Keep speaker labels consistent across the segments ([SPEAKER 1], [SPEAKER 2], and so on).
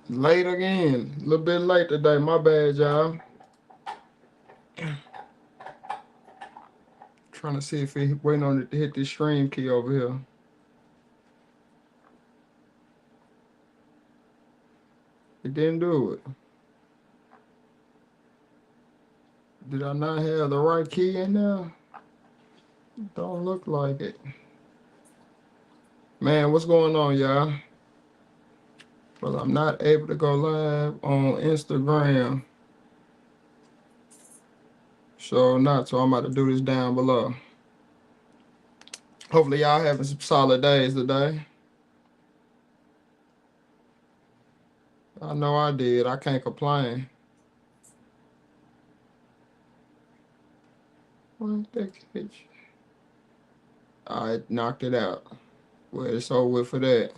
[SPEAKER 1] Late again. A little bit late today. My bad, y'all. Trying to see if he waiting on it to hit this stream key over here. He didn't do it. Did I not have the right key in there? Don't look like it. Man, what's going on, y'all? Well, I'm not able to go live on Instagram. So not, so I'm about to do this down below. Hopefully y'all having some solid days today. I know I did. I can't complain. I knocked it out. Well, it's over with for that.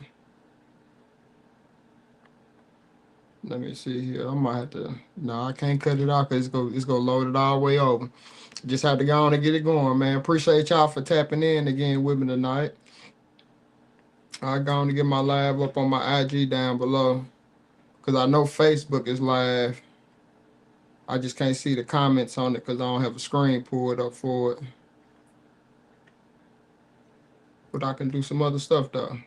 [SPEAKER 1] Let me see here. I might have to. No, I can't cut it off because it's gonna load it all the way over. Just have to go on and get it going, man. Appreciate y'all for tapping in again with me tonight. I go on to get my live up on my IG down below because I know Facebook is live. I just can't see the comments on it because I don't have a screen pulled up for it. But I can do some other stuff though.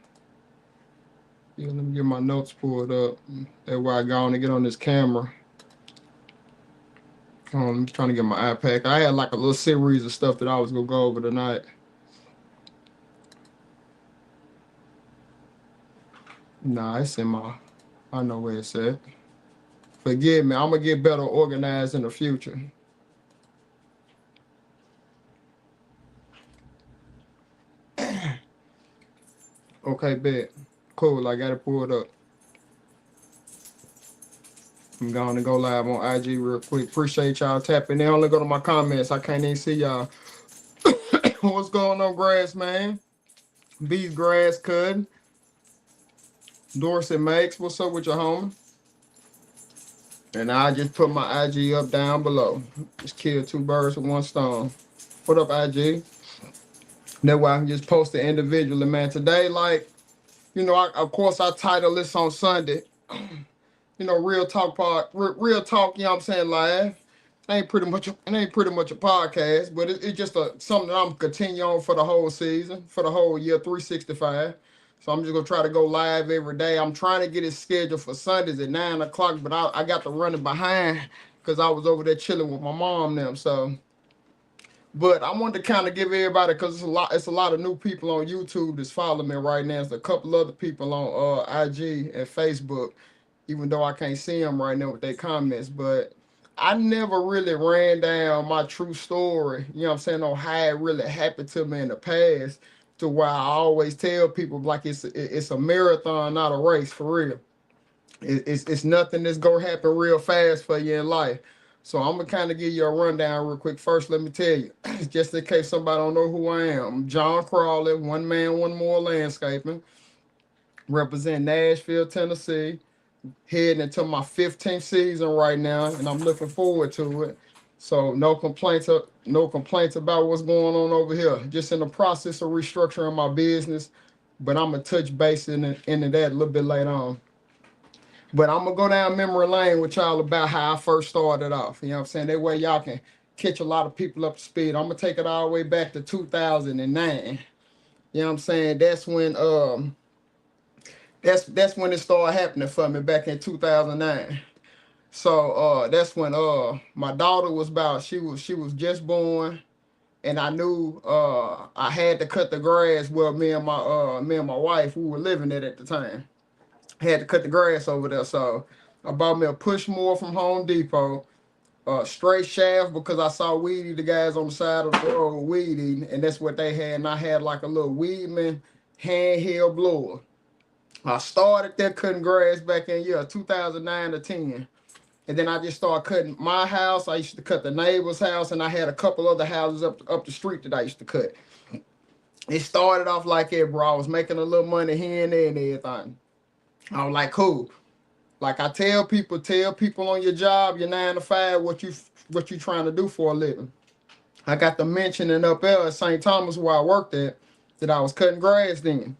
[SPEAKER 1] Yeah, let me get my notes pulled up. That's why I go on to get on this camera. I'm trying to get my iPad. I had like a little series of stuff that I was gonna go over tonight. Nah, it's in my. I know where it's at. Forgive me. I'm gonna get better organized in the future. Okay, bet. Cool. I got it pulled up. I'm going to go live on IG real quick. Appreciate y'all tapping in. Only go to my comments. I can't even see y'all. What's going on, grass man? Beef grass cutting. Dorset makes. What's up with your homie? And I just put my IG up down below. Just kill two birds with one stone. What up, IG? That way I can just post it individually, man. Today, like, you know, of course I title this on Sunday. You know, real talk real talk, you know what I'm saying, live. It ain't pretty much a podcast, but it's just something that I'm continuing on for the whole season, for the whole year 365. So I'm just gonna try to go live every day. I'm trying to get it scheduled for Sundays at 9 o'clock, but I got to run it behind because I was over there chilling with my mom now. So, but I wanted to kind of give everybody, because it's a lot of new people on YouTube that's following me right now. There's a couple other people on IG and Facebook, even though I can't see them right now with their comments. But I never really ran down my true story, you know what I'm saying, on how it really happened to me in the past, to where I always tell people, like, it's a marathon, not a race, for real. It's nothing that's going to happen real fast for you in life. So I'm going to kind of give you a rundown real quick. First, let me tell you, just in case somebody don't know who I am, I'm John Crawley, one man, one more landscaping, represent Nashville, Tennessee, heading into my 15th season right now, and I'm looking forward to it. So no complaints about what's going on over here. Just in the process of restructuring my business, but I'm gonna touch base into that a little bit later on. But I'm gonna go down memory lane with y'all about how I first started off. You know what I'm saying? That way y'all can catch a lot of people up to speed. I'm gonna take it all the way back to 2009. You know what I'm saying? That's when it started happening for me back in 2009. So that's when my daughter was she was just born, and I knew I had to cut the grass. Well, me and my wife, who were living it at the time, had to cut the grass over there. So I bought me a push mower from Home Depot, straight shaft, because I saw Weedy, the guys on the side of the road, weed eating, and that's what they had. And I had like a little Weedman handheld blower. I started there cutting grass back in 2009 to 10. And then I just started cutting my house. I used to cut the neighbor's house, and I had a couple other houses up the street that I used to cut. It started off like that, bro. I was making a little money here and there and everything. I was like, cool. Like I tell people on your job, your 9 to 5, what you trying to do for a living. I got the mentioning up there at St. Thomas where I worked at that I was cutting grass then.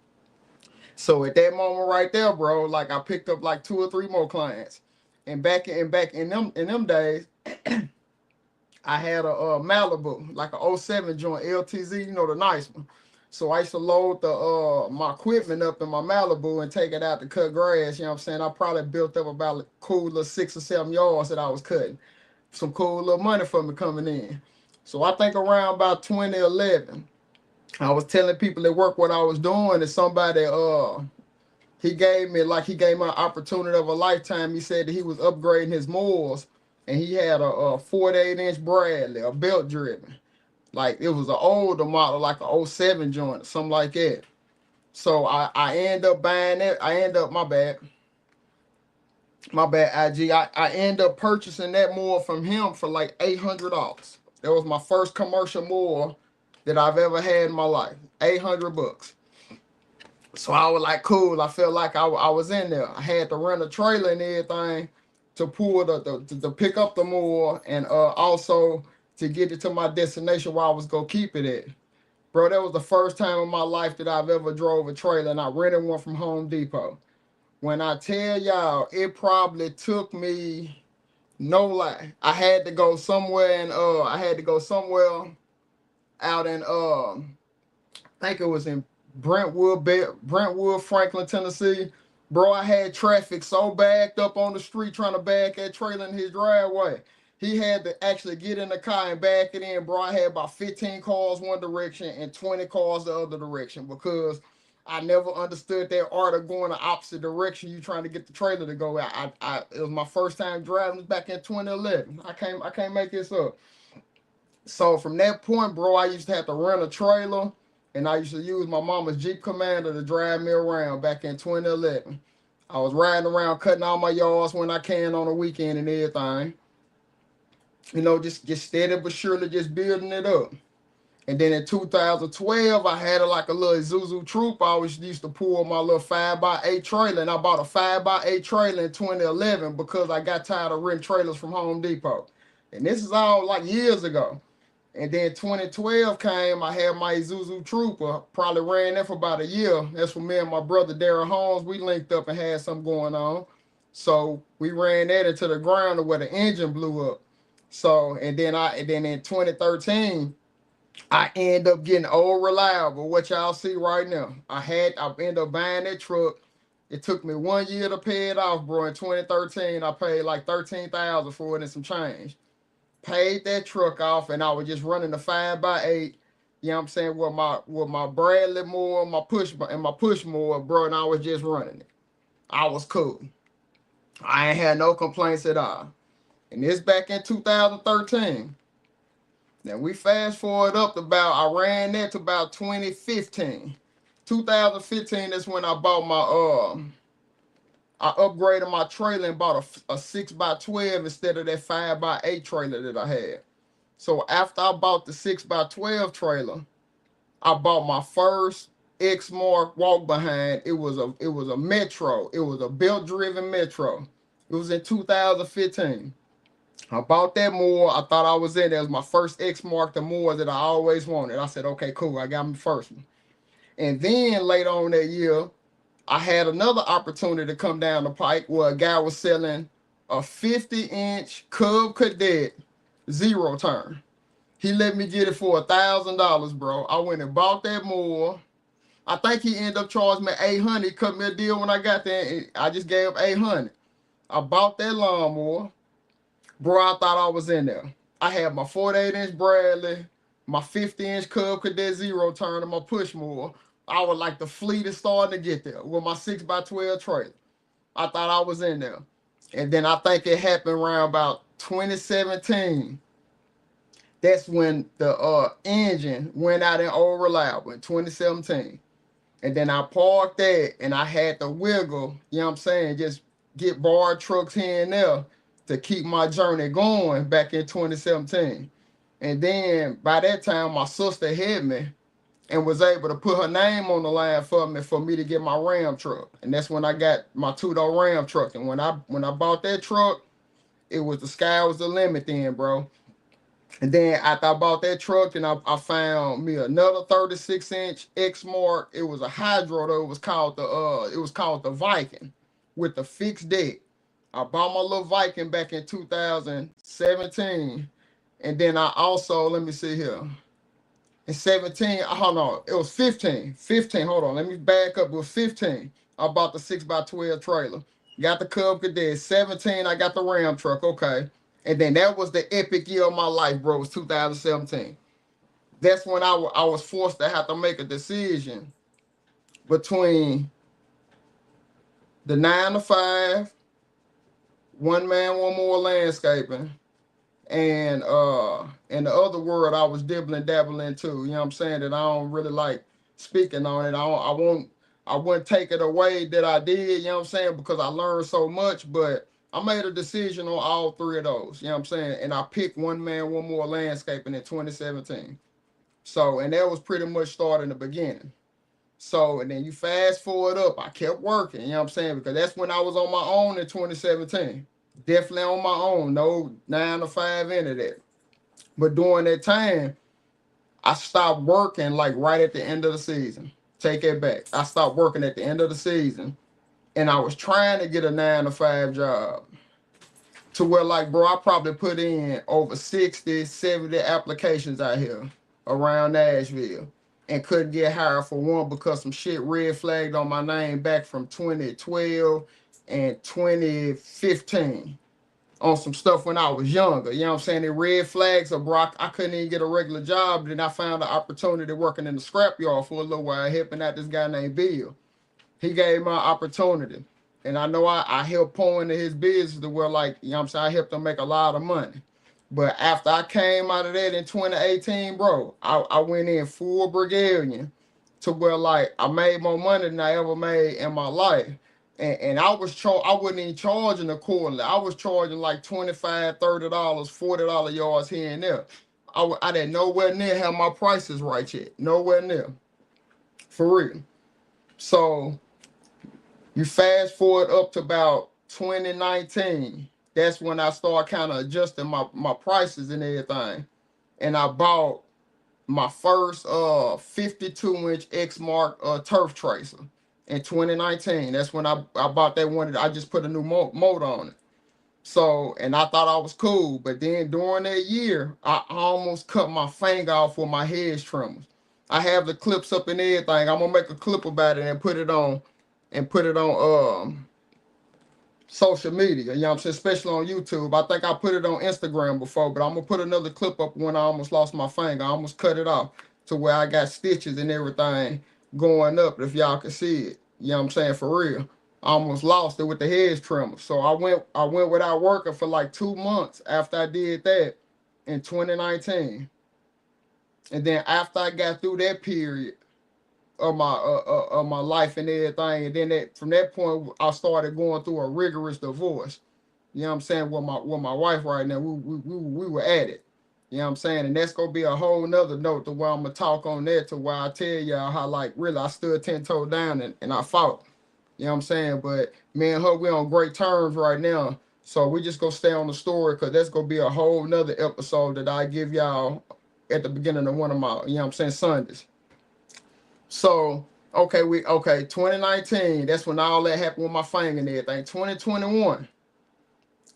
[SPEAKER 1] So at that moment right there, bro, like I picked up like 2 or 3 more clients. And back in them days, I had a Malibu, like a '07 joint LTZ, you know, the nice one. So I used to load the my equipment up in my Malibu and take it out to cut grass. You know what I'm saying? I probably built up about a cool little 6 or 7 yards that I was cutting. Some cool little money for me coming in. So I think around about 2011, I was telling people at work what I was doing, and somebody he gave me an opportunity of a lifetime. He said that he was upgrading his mowers, and he had a 48-inch Bradley, a belt driven. Like it was an older model, like a '07 joint, something like that. So I end up buying it. My bad, IG. I end up purchasing that mower from him for like $800. That was my first commercial mower that I've ever had in my life. $800. So I was like, cool. I felt like I was in there. I had to rent a trailer and everything to pull to pick up the mower, and also to get it to my destination where I was gonna keep it at. Bro, that was the first time in my life that I've ever drove a trailer, and I rented one from Home Depot. When I tell y'all, it probably took me, no lie, I had to go somewhere out in I think it was in Brentwood, Franklin, Tennessee. Bro, I had traffic so backed up on the street trying to back that trailer in his driveway. He had to actually get in the car and back it in. Bro, I had about 15 cars one direction and 20 cars the other direction, because I never understood that art of going the opposite direction you trying to get the trailer to go out. It was my first time driving back in 2011. I can't make this up. So from that point, bro, I used to have to rent a trailer, and I used to use my mama's Jeep Commander to drive me around back in 2011. I was riding around cutting all my yards when I can on the weekend and everything. You know, just steady but surely just building it up. And then in 2012, I had like a little Isuzu Troop. I always used to pull my little 5x8 trailer, and I bought a 5x8 trailer in 2011 because I got tired of renting trailers from Home Depot. And this is all like years ago. And then 2012 came, I had my Isuzu Trooper, probably ran that for about a year. That's when me and my brother Darren Holmes, we linked up and had something going on. So we ran that into the ground to where the engine blew up. So, and then in 2013, I end up getting old reliable, what y'all see right now. I ended up buying that truck. It took me 1 year to pay it off, bro. In 2013, I paid like 13,000 for it and some change. Paid that truck off, and I was just running the 5x8. You know what I'm saying? With my Bradley mower, my push mower, bro, and I was just running it. I was cool. I ain't had no complaints at all. And this back in 2013. Now we fast forward up to I ran that to about 2015. 2015 is when I bought I upgraded my trailer and bought a 6x12 instead of that 5x8 trailer that I had. So after I bought the 6x12 trailer, I bought my first Exmark walk behind. It was a Metro. It was a belt driven Metro. It was in 2015. I bought that mower. I thought I was in there. It was my first Exmark, the mower that I always wanted. I said, okay, cool. I got my first one. And then later on that year, I had another opportunity to come down the pike where a guy was selling a 50-inch Cub Cadet zero turn. He let me get it for $1,000, bro. I went and bought that mower. I think he ended up charging me $800. He cut me a deal when I got there. I just gave $800. I bought that lawnmower. Bro, I thought I was in there. I had my 48-inch Bradley, my 50-inch Cub Cadet zero turn, and my push mower. I was like the fleetest starting to get there with my 6x12 trailer. I thought I was in there. And then I think it happened around about 2017. That's when the engine went out in old reliable in 2017. And then I parked that, and I had to wiggle, you know what I'm saying, just get borrowed trucks here and there to keep my journey going back in 2017. And then by that time, my sister hit me and was able to put her name on the line for me to get my Ram truck. And that's when I got my two-door Ram truck. And when I bought that truck, the sky was the limit then, bro. And then after I bought that truck, and I found me another 36-inch Exmark. It was a hydro though. It was called the Viking with the fixed deck. I bought my little Viking back in 2017. And then I also, let me see here. In 17, hold on, it was 15. 15, hold on, let me back up. It was 15. I bought the 6x12 trailer. Got the Cub Cadet. 17, I got the Ram truck, okay. And then that was the epic year of my life, bro. It was 2017. That's when I was forced to have to make a decision between the 9 to 5, one man, one more landscaping, and in the other world I was dibbling dabbling too. You know what I'm saying? That I don't really like speaking on it. I wouldn't take it away that I did, you know what I'm saying, because I learned so much, but I made a decision on all three of those, you know what I'm saying? And I picked one man, one more landscaping in 2017. So, and that was pretty much starting the beginning. So, and then you fast forward up, I kept working, you know what I'm saying? Because that's when I was on my own in 2017. Definitely on my own, no 9 to 5 into that. But during that time, I stopped working like right at the end of the season. Take it back. I stopped working at the end of the season, and I was trying to get a 9 to 5 job to where, like, bro, I probably put in over 60, 70 applications out here around Nashville and couldn't get hired for one because some shit red flagged on my name back from 2012 and 2015 on some stuff when I was younger. You know what I'm saying? The red flags of bro, I couldn't even get a regular job. Then I found an opportunity working in the scrapyard for a little while, helping out this guy named Bill. He gave me an opportunity. And I know I helped pour into his business to where, like, you know what I'm saying, I helped him make a lot of money. But after I came out of that in 2018, bro, I went in full Brazilian to where, like, I made more money than I ever made in my life. And I wasn't even charging accordingly. I was charging like $25, $30, $40 yards here and there. I didn't nowhere near have my prices right yet. Nowhere near. For real. So you fast forward up to about 2019. That's when I started kind of adjusting my prices and everything. And I bought my first 52-inch Exmark turf tracer in 2019. That's when I bought that one. I just put a new motor on it. So, and I thought I was cool. But then during that year, I almost cut my finger off with my hedge trimmers. I have the clips up and everything. I'm gonna make a clip about it and put it on social media, you know what I'm saying, especially on YouTube. I think I put it on Instagram before, but I'm gonna put another clip up when I almost lost my finger. I almost cut it off to where I got stitches and everything going up, if y'all can see it. You know what I'm saying, for real. I almost lost it with the hedge trimmer. So I went without working for like 2 months after I did that in 2019. And then after I got through that period of my life and everything, and then from that point I started going through a rigorous divorce. You know what I'm saying? With my wife right now, we were at it. You know what I'm saying? And that's gonna be a whole nother note to where I'm gonna talk on that, to where I tell y'all how, like, really I stood 10 toes down and I fought. You know what I'm saying? But me and her, we on great terms right now. So we just gonna stay on the story, because that's gonna be a whole nother episode that I give y'all at the beginning of one of my, you know what I'm saying, Sundays. So, okay, 2019, that's when all that happened with my finger and everything. 2021,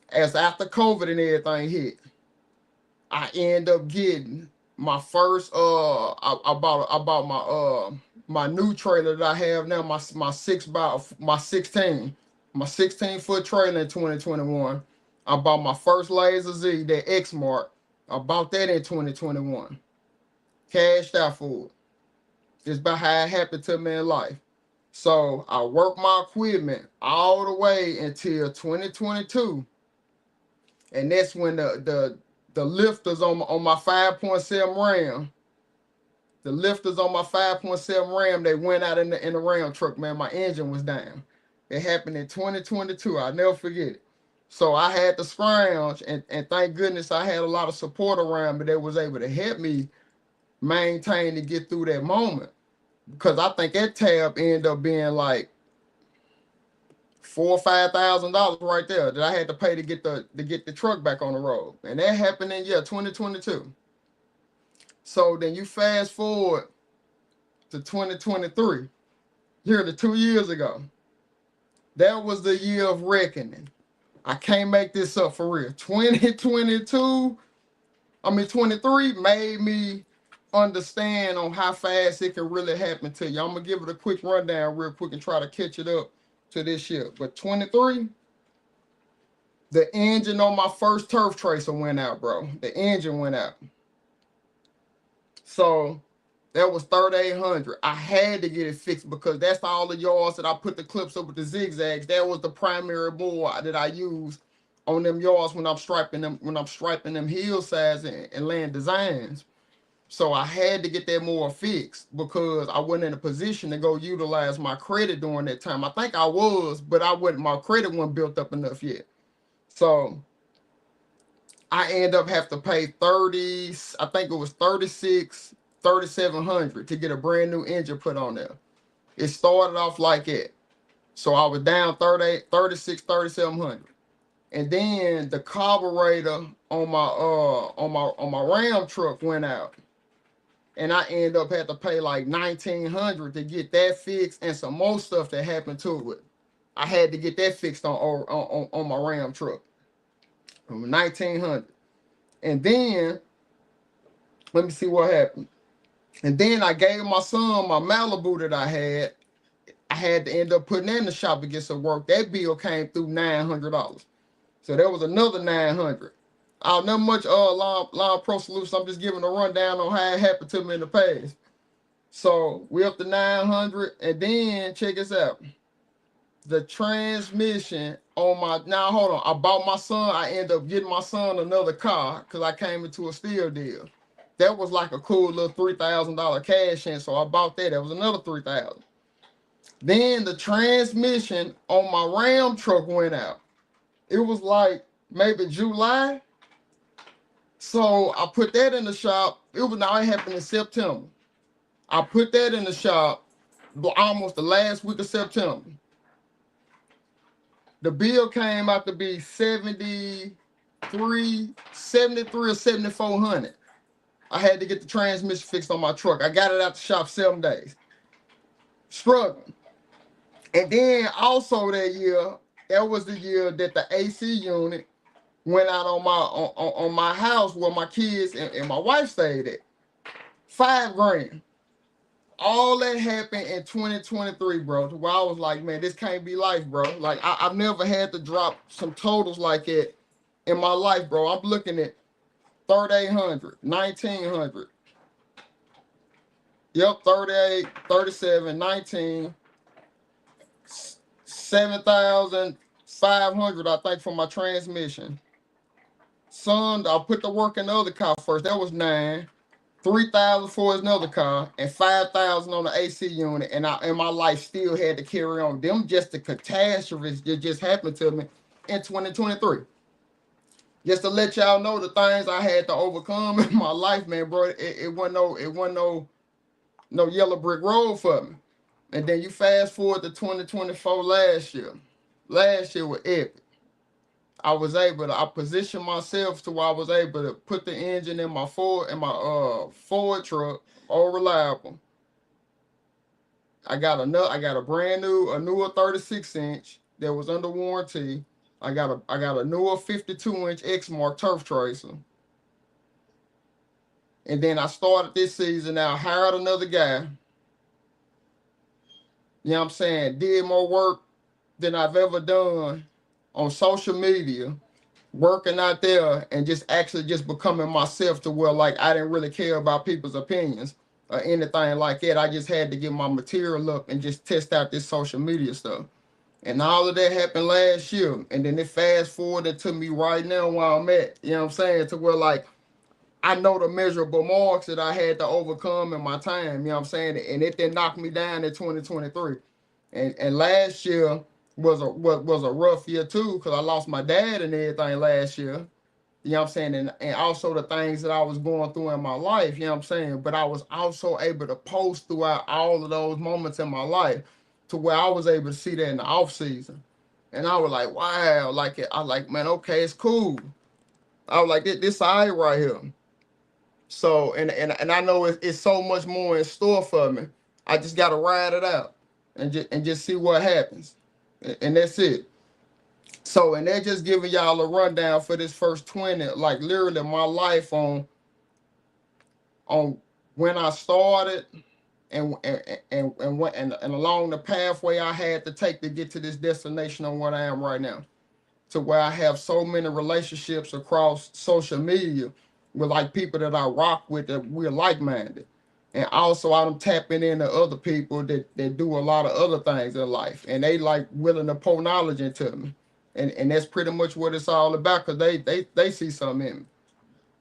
[SPEAKER 1] as after COVID and everything hit, I end up getting my first I bought my new trailer that I have now, my 16-foot trailer in 2021. I bought my first Laser Z, that Exmark. I bought that in 2021. Cashed out for it. It's about how it happened to me in life. So I worked my equipment all the way until 2022. And that's when the lifters on my 5.7 Ram, the lifters on my 5.7 Ram, they went out in the Ram truck, man. My engine was down. It happened in 2022. I'll never forget it. So I had to scrounge, and thank goodness I had a lot of support around me that was able to help me maintain to get through that moment. Because I think that tab ended up being like $4,000 or $5,000 right there that I had to pay to get the truck back on the road. And that happened in 2022. So then you fast forward to 2023, here to 2 years ago. That was the year of reckoning. I can't make this up for real. 23 made me understand on how fast it can really happen to you. I'm gonna give it a quick rundown real quick and try to catch it up to this year. But 23, the engine on my first Turf Tracer went out, bro. The engine went out. So that was 3,800. I had to get it fixed because that's all the yards that I put the clips up with the zigzags. That was the primary board that I use on them yards when I'm striping them hillsides and laying designs. So I had to get that more fixed because I wasn't in a position to go utilize my credit during that time. I think I was, but my credit wasn't built up enough yet. So I end up having to pay 30, I think it was 3,700 to get a brand new engine put on there. It started off like that. So I was down 3,700. And then the carburetor on my Ram truck went out. And I ended up having to pay like 1,900 to get that fixed and some more stuff that happened to it. I had to get that fixed on my Ram truck. 1,900. And then, let me see what happened. And then I gave my son my Malibu that I had. I had to end up putting that in the shop to get some work. That bill came through $900. So there was another 900. I'll never much Lawn Pro Solutions. I'm just giving a rundown on how it happened to me in the past. So we up to 900, and then check this out. The transmission on now hold on. I bought my son. I ended up getting my son another car because I came into a steal deal. That was like a cool little $3,000 cash in. So I bought that. That was another $3,000. Then the transmission on my Ram truck went out. It was like maybe July. So I put that in the shop. It happened in September. I put that in the shop almost the last week of September. The bill came out to be 73 or 7,400. I had to get the transmission fixed on my truck. I got it out the shop 7 days. Struggling. And then also that year, that was the year that the AC unit went out on my house where my kids and my wife stayed at. $5,000. All that happened in 2023, bro. To where I was like, man, this can't be life, bro. Like I've never had to drop some totals like that in my life, bro. I'm looking at 3,800, 1,900. Yep, 38, 37, 19, 7,500, I think, for my transmission. Son, I put the work in the other car first. That was 9. 3,000 for another car and 5,000 on the AC unit, and my life still had to carry on. Them just the catastrophes that just happened to me in 2023. Just to let y'all know the things I had to overcome in my life, man, bro. It wasn't no yellow brick road for me. And then you fast forward to 2024 last year. Last year was epic. I positioned myself to where I was able to put the engine in my Ford Ford truck, all reliable. I got a newer 36-inch that was under warranty. I got a newer 52-inch Exmark Turf Tracer. And then I started this season out, hired another guy. You know what I'm saying? Did more work than I've ever done on social media, working out there and just becoming myself to where like I didn't really care about people's opinions or anything like that. I just had to get my material up and just test out this social media stuff. And all of that happened last year. And then it fast forwarded to me right now where I'm at. You know what I'm saying? To where like I know the measurable marks that I had to overcome in my time. You know what I'm saying? And it then knocked me down in 2023. And last year was a rough year too, because I lost my dad and everything last year. You know what I'm saying? And also the things that I was going through in my life, you know what I'm saying? But I was also able to post throughout all of those moments in my life to where I was able to see that in the off season. And I was like, wow, like it. I like, man, okay, it's cool. I was like, this all right here. So, and I know it's so much more in store for me. I just gotta ride it out and just see what happens. And that's it. So, and they're just giving y'all a rundown for this first 20, like literally my life on when I started and along the pathway I had to take to get to this destination on what I am right now. To where I have so many relationships across social media with like people that I rock with that we're like-minded. And also I'm tapping into other people that do a lot of other things in life. And they like willing to pour knowledge into me. And that's pretty much what it's all about because they see something in me.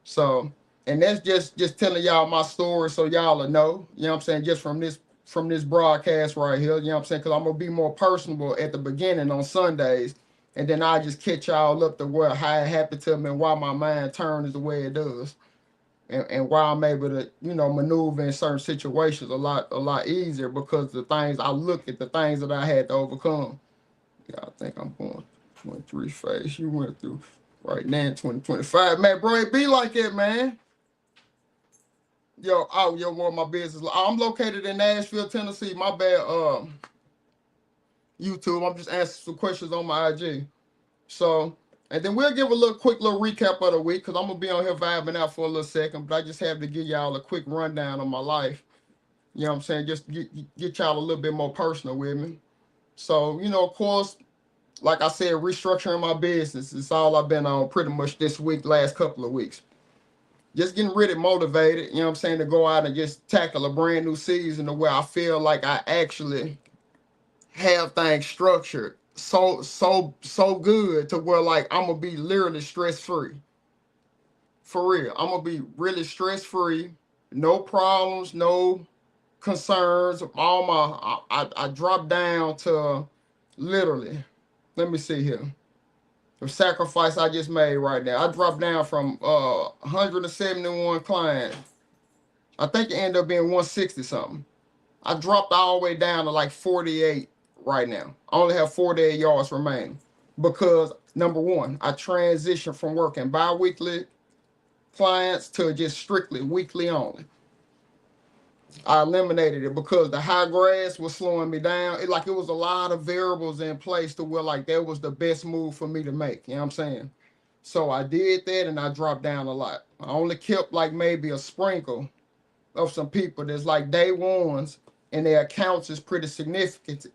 [SPEAKER 1] So, and that's just telling y'all my story so y'all will know, you know what I'm saying, just from this broadcast right here, you know what I'm saying, because I'm gonna be more personable at the beginning on Sundays, and then I just catch y'all up to where how it happened to me and why my mind turns the way it does, and why I'm able to, you know, maneuver in certain situations a lot easier because the things I look at the things that I had to overcome. Yeah, I think I'm going 23 phase. You went through right now in 2025. Man, bro, it be like that, man. Yo, what my business. I'm located in Nashville, Tennessee. My bad, YouTube. I'm just answering some questions on my IG. So, and then we'll give a quick little recap of the week because I'm gonna be on here vibing out for a little second. But I just have to give y'all a quick rundown of my life. You know what I'm saying? Just get y'all a little bit more personal with me. So, you know, of course, like I said, restructuring my business is all I've been on pretty much this week, last couple of weeks. Just getting really motivated, you know what I'm saying, to go out and just tackle a brand new season to where I feel like I actually have things structured so good to where like I'm gonna be literally stress free. For real. I'm gonna be really stress free, no problems, no concerns. All my I dropped down to literally, let me see here. The sacrifice I just made right now. I dropped down from 171 clients. I think it ended up being 160 something. I dropped all the way down to like 48 right now. I only have 48 yards remaining because number one, I transitioned from working bi-weekly clients to just strictly weekly only. I eliminated it because the high grass was slowing me down. It was a lot of variables in place to where like that was the best move for me to make. You know what I'm saying? So I did that and I dropped down a lot. I only kept like maybe a sprinkle of some people that's like day ones and their accounts is pretty significant,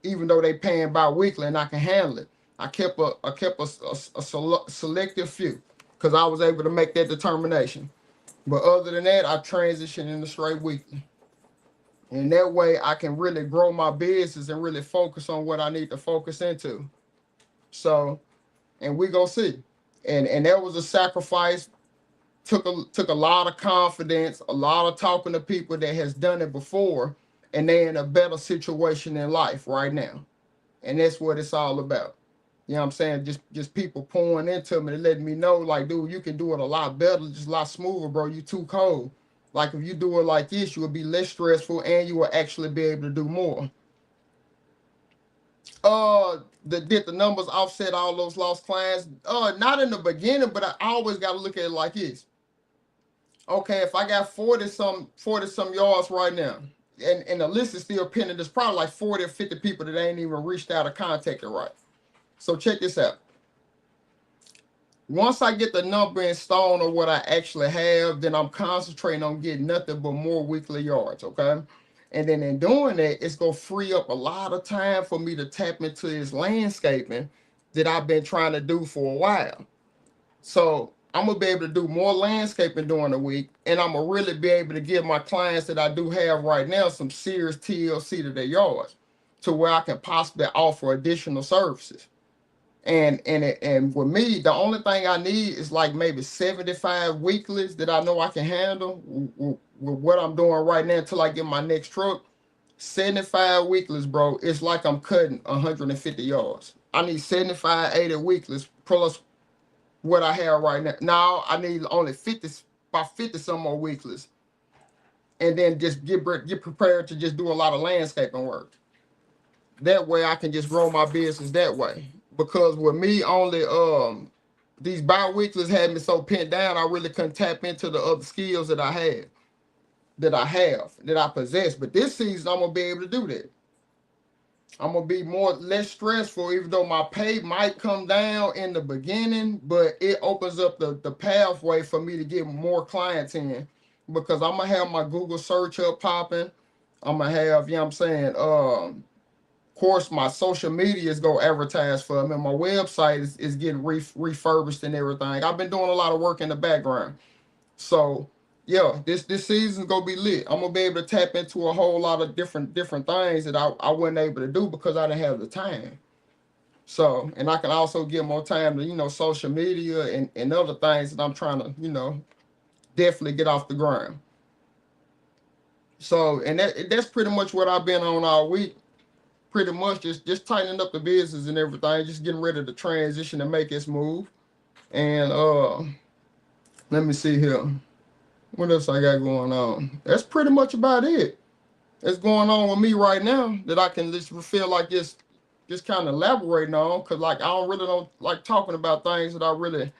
[SPEAKER 1] even though they paying bi-weekly and I can handle it. I kept a selective few because I was able to make that determination. But other than that, I transitioned into straight weekly. And that way I can really grow my business and really focus on what I need to focus into. So, and we gonna see. And that was a sacrifice. Took a lot of confidence, a lot of talking to people that has done it before, and they're in a better situation in life right now. And that's what it's all about. You know what I'm saying? Just people pouring into me and letting me know, like, dude, you can do it a lot better, just a lot smoother, bro. You too cold. Like if you do it like this, you will be less stressful and you will actually be able to do more. Did the numbers offset all those lost clients? Not in the beginning, but I always got to look at it like this. Okay, if I got 40 some yards right now, and the list is still pending, there's probably like 40 or 50 people that ain't even reached out or contacted right. So check this out. Once I get the number in stone of what I actually have, then I'm concentrating on getting nothing but more weekly yards, okay? And then in doing that, it's gonna free up a lot of time for me to tap into this landscaping that I've been trying to do for a while. So I'm gonna be able to do more landscaping during the week, and I'm gonna really be able to give my clients that I do have right now some serious TLC to their yards, to where I can possibly offer additional services. And with me, the only thing I need is like maybe 75 weeklies that I know I can handle with what I'm doing right now until I get my next truck. 75 weeklies, bro. It's like I'm cutting 150 yards. I need 75, 80 weeklies plus what I have right now. Now I need only 50, about 50 some more weeklies. And then just get prepared to just do a lot of landscaping work. That way I can just grow my business that way. because with me only these bi-weeklies had me so pinned down, I really couldn't tap into the other skills that that I possess. But this season I'm gonna be able to do that. I'm gonna be less stressful, even though my pay might come down in the beginning, but it opens up the pathway for me to get more clients in, because I'm gonna have my Google search up popping. I'm gonna have, you know what I'm saying, of course my social media is gonna advertise for me. My website is getting refurbished and everything. I've been doing a lot of work in the background. So yeah, this season's gonna be lit. I'm gonna be able to tap into a whole lot of different things that I wasn't able to do because I didn't have the time. So, and I can also give more time to, social media and other things that I'm trying to, definitely get off the ground. So, and that's pretty much what I've been on all week. Pretty much just tightening up the business and everything, just getting ready to transition and make its move. And let me see here. What else I got going on? That's pretty much about it. That's going on with me right now that I can just feel like just kind of elaborating on, because like I don't like talking about things that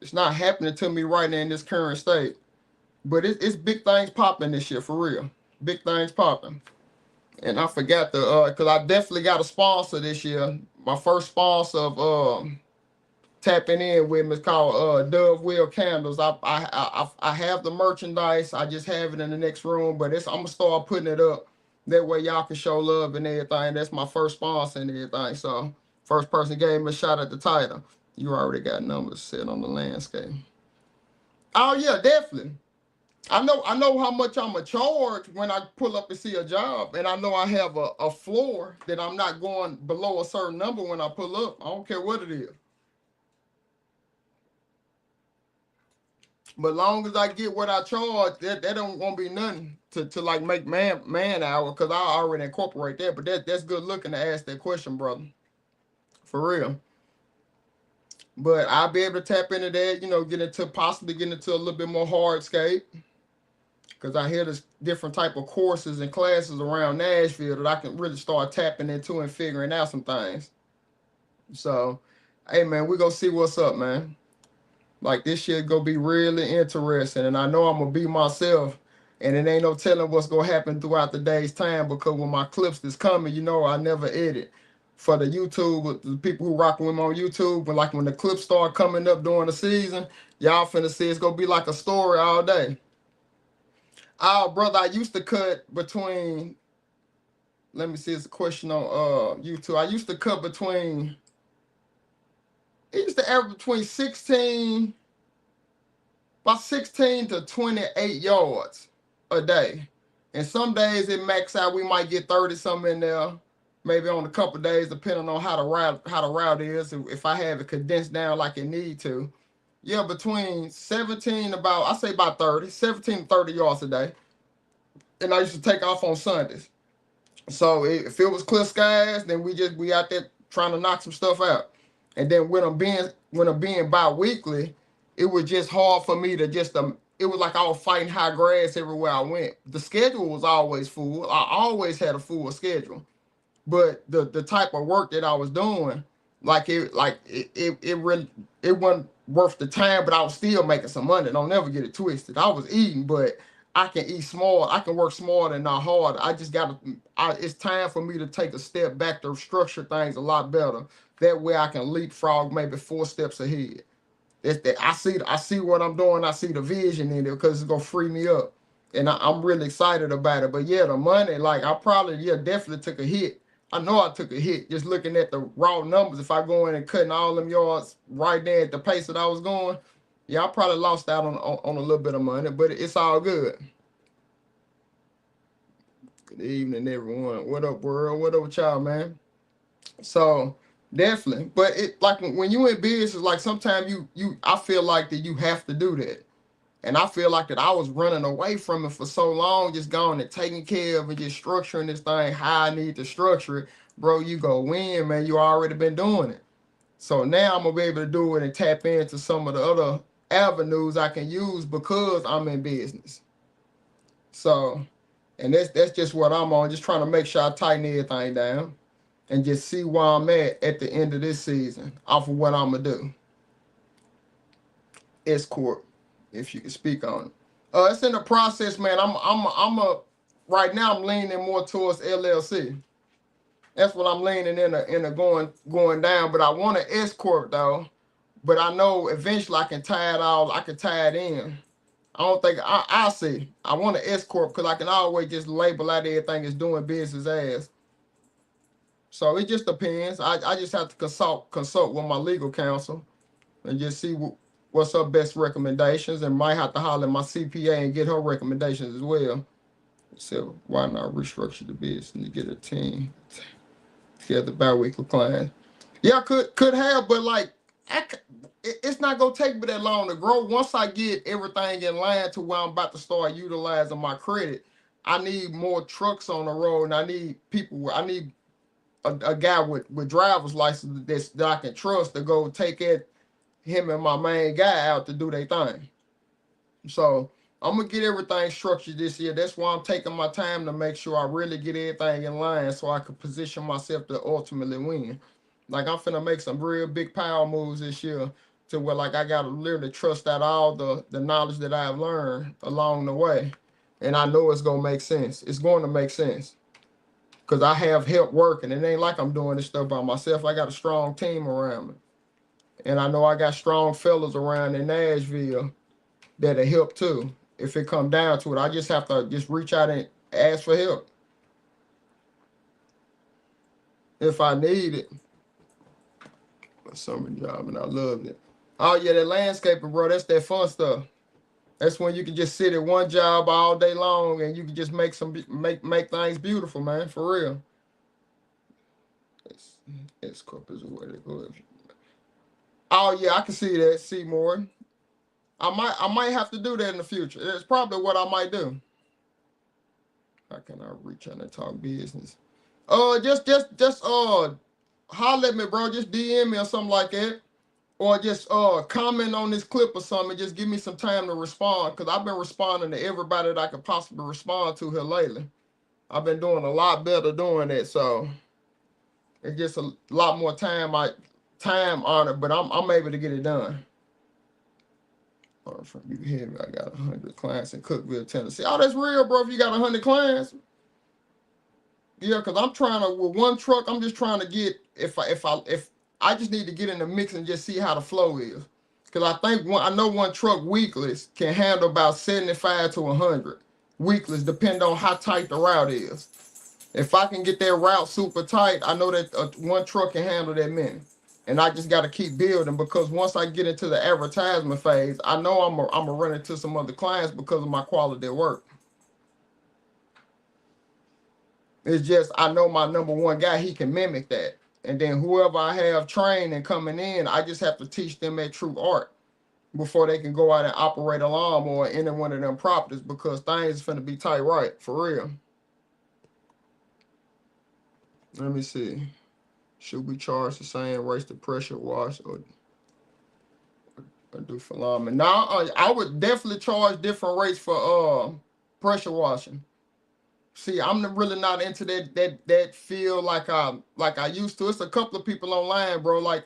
[SPEAKER 1] it's not happening to me right now in this current state. But it's big things popping this year, for real. Big things popping. And I forgot because I definitely got a sponsor this year. My first sponsor of tapping in with me is called Dove Will Candles. I have the merchandise. I just have it in the next room, but I'm gonna start putting it up. That way y'all can show love and everything. That's my first sponsor and everything. So first person gave me a shot at the title. You already got numbers set on the landscape. Oh yeah, definitely. I know how much I'm gonna charge when I pull up and see a job, and I know I have a floor that I'm not going below a certain number when I pull up. I don't care what it is. But long as I get what I charge, that don't gonna be nothing to like make man hour, because I already incorporate that. But that's good looking to ask that question, brother. For real. But I'll be able to tap into that, possibly get into a little bit more hardscape. Because I hear there's different type of courses and classes around Nashville that I can really start tapping into and figuring out some things. So, hey man, we gonna see what's up, man. Like this shit gonna be really interesting, and I know I'm gonna be myself, and it ain't no telling what's gonna happen throughout the day's time, because when my clips is coming, I never edit. For the YouTube, the people who rocking with me on YouTube, but like when the clips start coming up during the season, y'all finna see it's gonna be like a story all day. Oh, brother, I used to cut between. Let me see. It's a question on YouTube. I used to cut between. It used to average between about 16 to 28 yards a day, and some days it max out. We might get 30 something in there. Maybe on a couple of days, depending on how the route is. If I have it condensed down like it need to, yeah, between 17 I say about 30, 17 to 30 yards a day. And I used to take off on Sundays. So if it was clear skies, then we out there trying to knock some stuff out. And then when I'm being bi-weekly, it was just hard for me to it was like I was fighting high grass everywhere I went. The schedule was always full. I always had a full schedule. But the type of work that I was doing, it really, it wasn't worth the time, but I was still making some money. Don't never get it twisted. I was eating, but I can eat small. I can work smarter and not hard. I just it's time for me to take a step back to structure things a lot better. That way I can leapfrog maybe 4 steps ahead. It's that I see what I'm doing. I see the vision in it, because it's gonna free me up, and I'm really excited about it. But yeah, the money, like I probably definitely took a hit. I know I took a hit just looking at the raw numbers. If I go in and cutting all them yards right there at the pace that I was going, yeah, I probably lost out on a little bit of money, but it's all good. Good evening, everyone. What up, world? What up with y'all, man? So definitely, but it like when you in business, like sometimes I feel like that you have to do that, and I feel like that I was running away from it for so long, just going and taking care of and just structuring this thing how I need to structure it, bro. You go win, man. You already been doing it. So now I'm gonna be able to do it and tap into some of the other avenues I can use because I'm in business. So, and that's just what I'm on, just trying to make sure I tighten everything down. and just see where I'm at the end of this season off of what I'm gonna do. S corp, if you can speak on it. It's in the process, man. Right now I'm leaning more towards LLC. That's what I'm leaning in a going down. But I want an S corp though. But I know eventually I can tie it all. I can tie it in. I don't think I see. I want an S corp because I can always just label out everything as doing business as. So it just depends. I just have to consult with my legal counsel and just see what's her best recommendations, and might have to holler at my CPA and get her recommendations as well. So why not restructure the business and get a team together bi-weekly clients? Yeah, could have, but like it's not gonna take me that long to grow. Once I get everything in line to where I'm about to start utilizing my credit, I need more trucks on the road, and I need people. I need a guy with driver's license that I can trust to go take him and my main guy out to do their thing. So I'm gonna get everything structured this year. That's why I'm taking my time to make sure I really get everything in line so I can position myself to ultimately win. Like I'm finna make some real big power moves this year to where like I gotta literally trust out all the knowledge that I've learned along the way. And I know it's gonna make sense. It's going to make sense. Cause I have help working. It ain't like I'm doing this stuff by myself. I got a strong team around me. And I know I got strong fellas around in Nashville that'll help too. If it come down to it, I just have to just reach out and ask for help if I need it. A summer job, and I loved it. Oh yeah, that landscaping, bro. That's that fun stuff. That's when you can just sit at one job all day long and you can just make things beautiful, man. For real. It's corp is a way to go. Oh yeah, I can see that. See more. I might have to do that in the future. It's probably what I might do. How can I reach out and talk business? Just holler at me, bro. Just DM me or something like that. Or just comment on this clip or something. Just give me some time to respond. Cause I've been responding to everybody that I could possibly respond to here lately. I've been doing a lot better doing that. So it's just a lot more time on it, but I'm able to get it done. From you hear me, I got 100 clients in Cookeville, Tennessee. Oh, that's real, bro. If you got 100 clients, yeah, because I'm trying to with one truck. I'm just trying to get if I just need to get in the mix and just see how the flow is. Because I know one truck weeklies can handle about 75 to 100 weeklies, depending on how tight the route is. If I can get that route super tight, I know that one truck can handle that many. And I just got to keep building because once I get into the advertisement phase, I know I'm gonna run into some other clients because of my quality of work. It's just I know my number one guy, he can mimic that. And then whoever I have trained and coming in, I just have to teach them that true art before they can go out and operate a lawnmower in any one of them properties because things is finna be tight right, for real. Let me see. Should we charge the same rates to pressure wash or do for lawman? Now, I would definitely charge different rates for pressure washing. See, I'm really not into that field like I used to. It's a couple of people online, bro. Like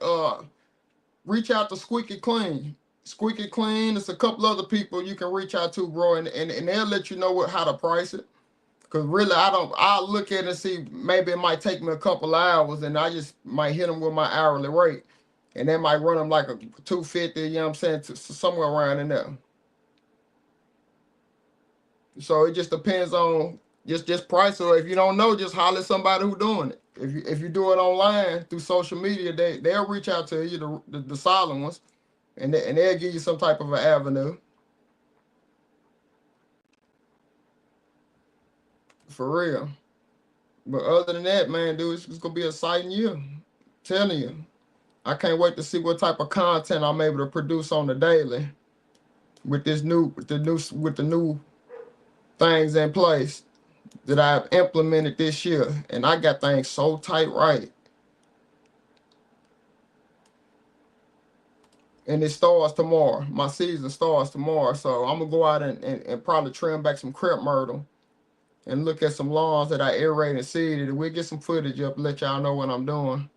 [SPEAKER 1] reach out to Squeaky Clean. Squeaky Clean. It's a couple other people you can reach out to, bro, and they'll let you know how to price it. Cause really, I'll look at it and see, maybe it might take me a couple hours and I just might hit them with my hourly rate. And that might run them like a 250, you know what I'm saying, somewhere around in there. So it just depends on just price. Or if you don't know, just holler at somebody who's doing it. If you do it online through social media, they'll reach out to you, the solid ones, and they'll give you some type of an avenue. For real. But other than that, man, dude, it's gonna be an exciting year. I'm telling you. I can't wait to see what type of content I'm able to produce on the daily with the new things in place that I've implemented this year. And I got things so tight right. And it starts tomorrow. My season starts tomorrow. So I'm gonna go out and probably trim back some crep myrtle and look at some lawns that I aerated and seeded. We'll get some footage up, let y'all know what I'm doing.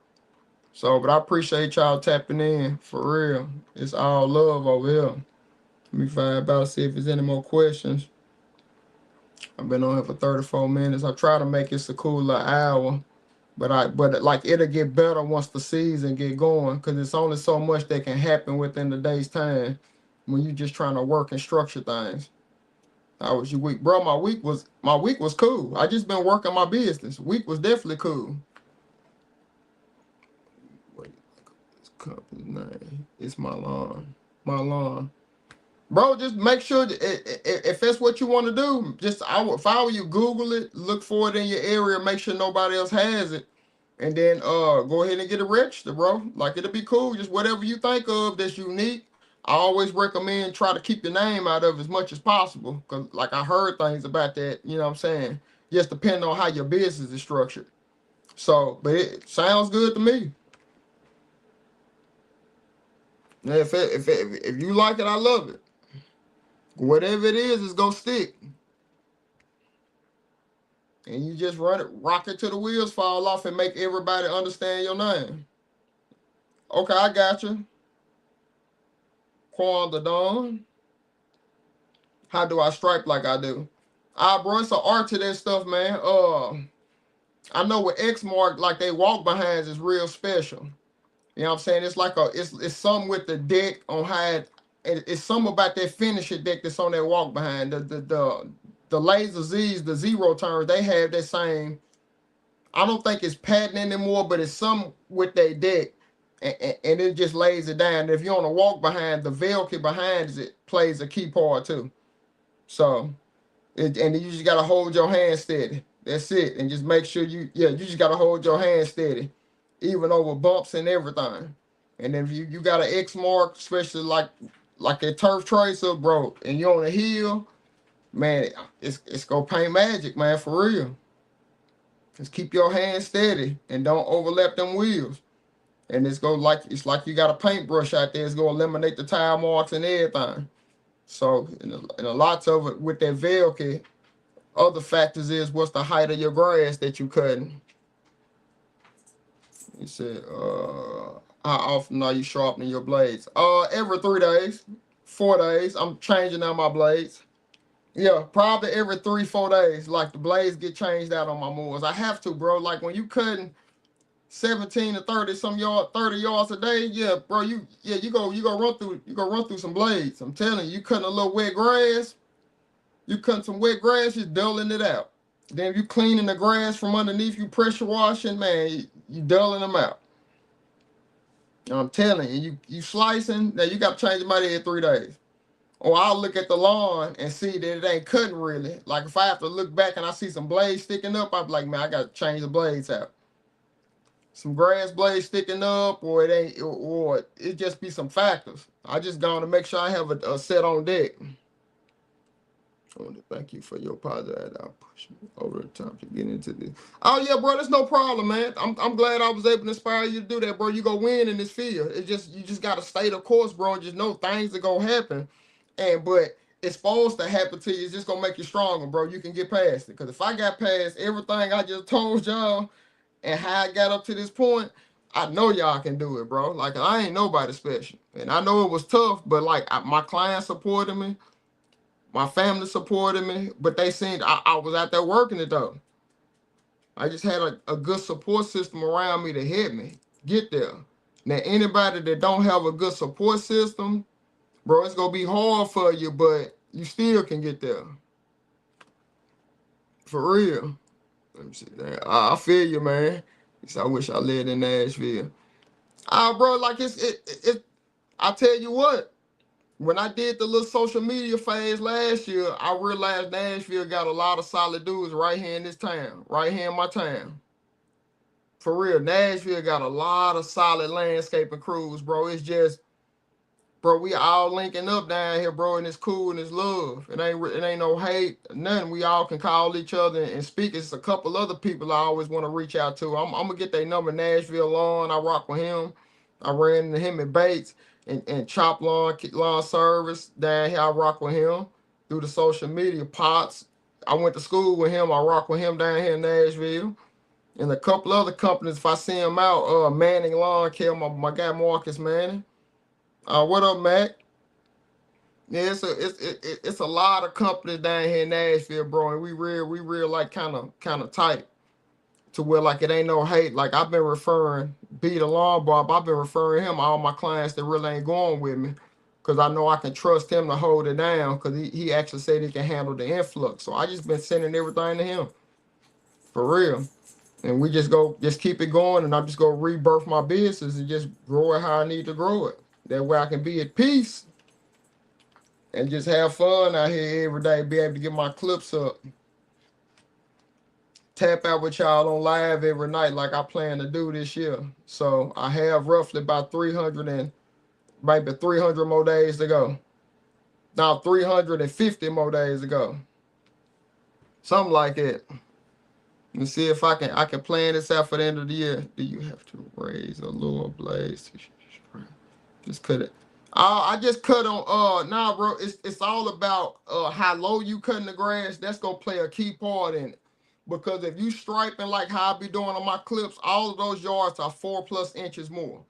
[SPEAKER 1] So, but I appreciate y'all tapping in for real. It's all love over here. Let me find out, see if there's any more questions. I've been on here for 34 minutes. I try to make it a cooler hour, but like it'll get better once the season get going, because it's only so much that can happen within the day's time when you just trying to work and structure things. How was your week, bro? My week was cool. I just been working my business. Week was definitely cool. Wait, this company name. It's my lawn. My lawn. Bro, just make sure that if that's what you want to do, just if I were you, Google it, look for it in your area, make sure nobody else has it, and then go ahead and get it registered, bro. Like it'll be cool. Just whatever you think of that's unique. I always recommend try to keep your name out of as much as possible, because like I heard things about that. You know what I'm saying? Just depending on how your business is structured. So, but it sounds good to me. If you like it, I love it. Whatever it is gonna stick. And you just run it, rock it till the wheels fall off and make everybody understand your name. Okay, I got you. Quan the Dawn. How do I stripe like I do? Bro, it's an art to that stuff, man. I know with Exmark, like they walk behinds is real special. You know what I'm saying? It's like it's something with the deck on how it's something about that finisher deck that's on that walk behind. The Laser Z's, the zero turns, they have that same. I don't think it's patent anymore, but it's some with their deck, and it just lays it down. If you're on a walk behind, the Velcro behind it plays a key part too. So, and you just gotta hold your hand steady. That's it, and just make sure you just gotta hold your hand steady, even over bumps and everything. And then if you got an Exmark, especially like a turf tracer, bro, and you're on a hill, man, it's gonna paint magic, man, for real. Just keep your hand steady and don't overlap them wheels. And it's like you got a paintbrush out there. It's gonna eliminate the tire marks and everything. So and a lot of it with that Velcro, other factors is what's the height of your grass that you cutting. You said, how often are you sharpening your blades? Every 3 days, 4 days. I'm changing out my blades. Yeah, probably every 3-4 days. Like the blades get changed out on my mowers. I have to, bro. Like when you cutting 17 to 30 some yard, 30 yards a day, yeah, bro. You go run through some blades. I'm telling you, you cutting a little wet grass. You cutting some wet grass, you're dulling it out. Then if you cleaning the grass from underneath, you pressure washing, man, you dulling them out. I'm telling you, you slicing, now you got to change them out every 3 days. Or I'll look at the lawn and see that it ain't cutting really. Like if I have to look back and I see some blades sticking up, I'm like, man, I got to change the blades out. Some grass blades sticking up, or it ain't, or it just be some factors. I just going to make sure I have a set on deck. I want to thank you for your positive. I'll push me over the top to get into this. Oh yeah, bro, that's no problem, man. I'm glad I was able to inspire you to do that, bro. You go win in this field. It's just you just gotta stay the course, bro. And just know things are gonna happen, but it's supposed to happen to you. It's just gonna make you stronger, bro. You can get past it. Cause if I got past everything I just told y'all and how I got up to this point, I know y'all can do it, bro. Like I ain't nobody special, and I know it was tough, but like my clients supported me. My family supported me, but they seen I was out there working it though. I just had a good support system around me to help me get there. Now, anybody that don't have a good support system, bro, it's going to be hard for you, but you still can get there. For real. Let me see that. I feel you, man. I wish I lived in Nashville. Bro, like I tell you what. When I did the little social media phase last year, I realized Nashville got a lot of solid dudes right here in this town, right here in my town. For real, Nashville got a lot of solid landscaping crews, bro. It's just, bro, we all linking up down here, bro, and it's cool and it's love. It ain't no hate, nothing. We all can call each other and speak. It's a couple other people I always want to reach out to. I'm gonna get their number, Nashville Lawn. I rock with him. I ran into him at Bates. And Chop Lawn Service down here, I rock with him through the social media pots. I went to school with him. I rock with him down here in Nashville. And a couple other companies, if I see him out, Manning Lawn Care, my guy Marcus Manning. What up, Mac? Yeah, it's a lot of companies down here in Nashville, bro, and we real like kind of tight to where like it ain't no hate. Like I've been referring B the Lawn Bob, I've been referring him all my clients that really ain't going with me, cause I know I can trust him to hold it down, cause he actually said he can handle the influx. So I just been sending everything to him, for real. And we just keep it going, and I'm just gonna rebirth my business and just grow it how I need to grow it. That way I can be at peace and just have fun out here every day, be able to get my clips up, tap out with y'all on live every night like I plan to do this year. So I have roughly about 300 and maybe 300 more days to go. Now 350 more days to go. Something like that. Let's see if I can plan this out for the end of the year. Do you have to raise a lower blaze? Just cut it. I just cut on nah, bro. It's all about how low you cutting the grass. That's gonna play a key part in it. Because if you striping like how I be doing on my clips, all of those yards are 4+ inches more.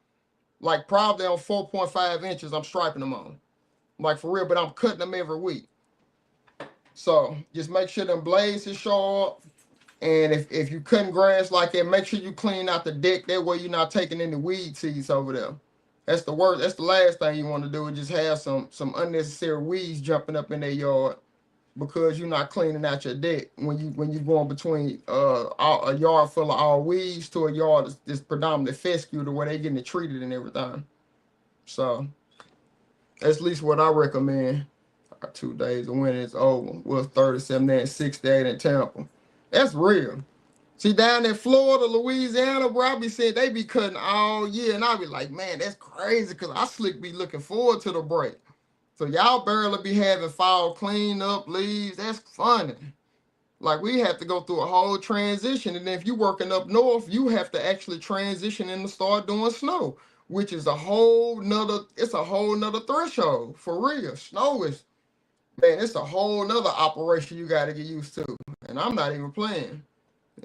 [SPEAKER 1] Like probably on 4.5 inches, I'm striping them on. Like for real, but I'm cutting them every week. So just make sure them blades is sharp. And if you cutting grass like that, make sure you clean out the deck. That way you're not taking any weed seeds over there. That's the worst. That's the last thing you want to do, is just have some unnecessary weeds jumping up in their yard because you're not cleaning out your deck when you going between a yard full of all weeds to a yard that's predominantly fescue, to where they getting it treated and everything. So that's at least what I recommend. 2 days of winter is over. Well, 37 and 68 in Tampa. That's real. See, down in Florida, Louisiana, bro, I be saying they be cutting all year, and I be like, man, that's crazy, because I slick be looking forward to the break. So y'all barely be having fall cleanup leaves. That's funny. Like, we have to go through a whole transition, and if you working up north, you have to actually transition and start doing snow, which is a whole nother threshold, for real. Snow is, man, it's a whole nother operation you got to get used to, and I'm not even playing.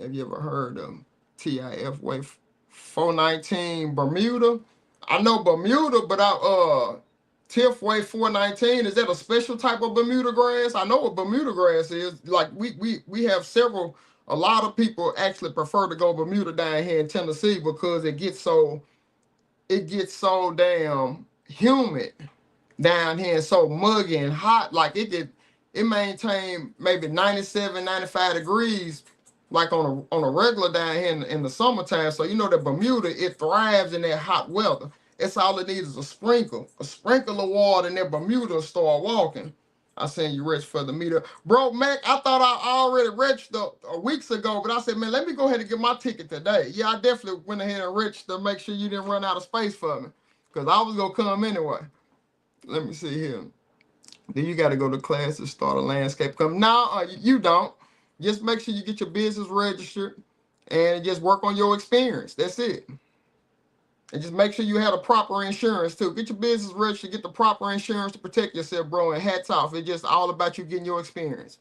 [SPEAKER 1] Have you ever heard of TIF Way 419 Bermuda? I know Bermuda, but TIF Way 419, is that a special type of Bermuda grass? I know what Bermuda grass is. Like we have a lot of people actually prefer to go Bermuda down here in Tennessee because it gets so damn humid down here and so muggy and hot. Like it maintain maybe 97, 95 degrees like on a regular down here in the summertime. So you know that Bermuda, it thrives in that hot weather. It's all it needs is a sprinkle of water, and that Bermuda start walking. I seen you rich for the meter. Bro, Mac, I thought I already registered weeks ago, but I said, man, let me go ahead and get my ticket today. Yeah, I definitely went ahead and registered to make sure you didn't run out of space for me, because I was going to come anyway. Let me see here. Then you got to go to class to start a landscape company. No, you don't. Just make sure you get your business registered and just work on your experience. That's it. And just make sure you have the proper insurance too. Get your business registered, get the proper insurance to protect yourself, bro, and hats off. It's just all about you getting your experience.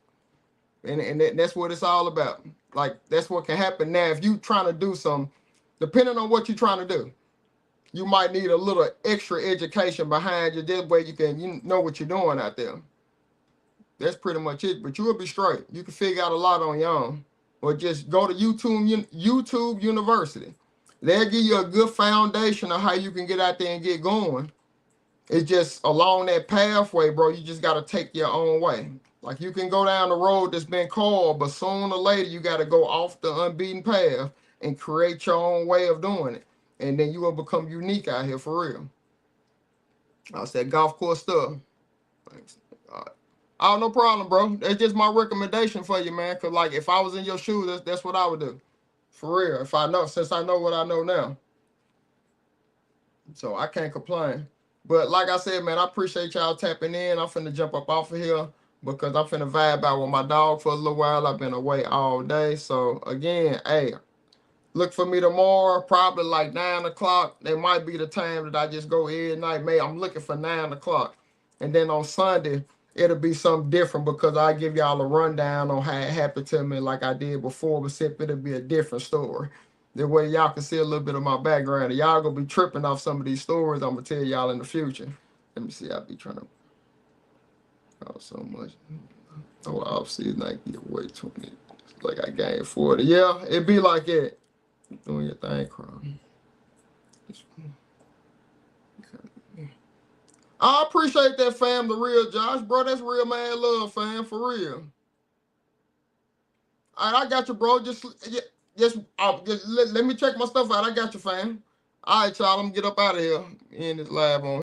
[SPEAKER 1] And that's what it's all about. Like, that's what can happen. Now, if you trying to do some, depending on what you're trying to do, you might need a little extra education behind you. That way you know what you're doing out there. That's pretty much it. But you will be straight. You can figure out a lot on your own. Or just go to YouTube University. They'll give you a good foundation of how you can get out there and get going. It's just along that pathway, bro. You just got to take your own way. Like, you can go down the road that's been called, but sooner or later you got to go off the unbeaten path and create your own way of doing it. And then you will become unique out here for real. I said golf course stuff. Thanks. Oh, no problem, bro. That's just my recommendation for you, man. Cause like, if I was in your shoes, that's what I would do. For real. Since I know what I know now. So I can't complain. But like I said, man, I appreciate y'all tapping in. I'm finna jump up off of here because I'm finna vibe out with my dog for a little while. I've been away all day. So again, hey, look for me tomorrow, probably like 9 o'clock. That might be the time that I just go every night. Man, I'm looking for 9 o'clock. And then on Sunday, it'll be something different because I give y'all a rundown on how it happened to me like I did before, but it'll be a different story. The way y'all can see a little bit of my background. And y'all gonna be tripping off some of these stories I'm gonna tell y'all in the future. Let me see, I'll be trying to so much. Oh, off season I can get away 20. It's like I gained 40. Yeah, it be like it. Doing your thing, Chrome. I appreciate that, fam. The real Josh, bro. That's real man love, fam. For real. All right, I got you, bro. Just let me check my stuff out. I got you, fam. All right, y'all. I'm gonna get up out of here. In this lab on.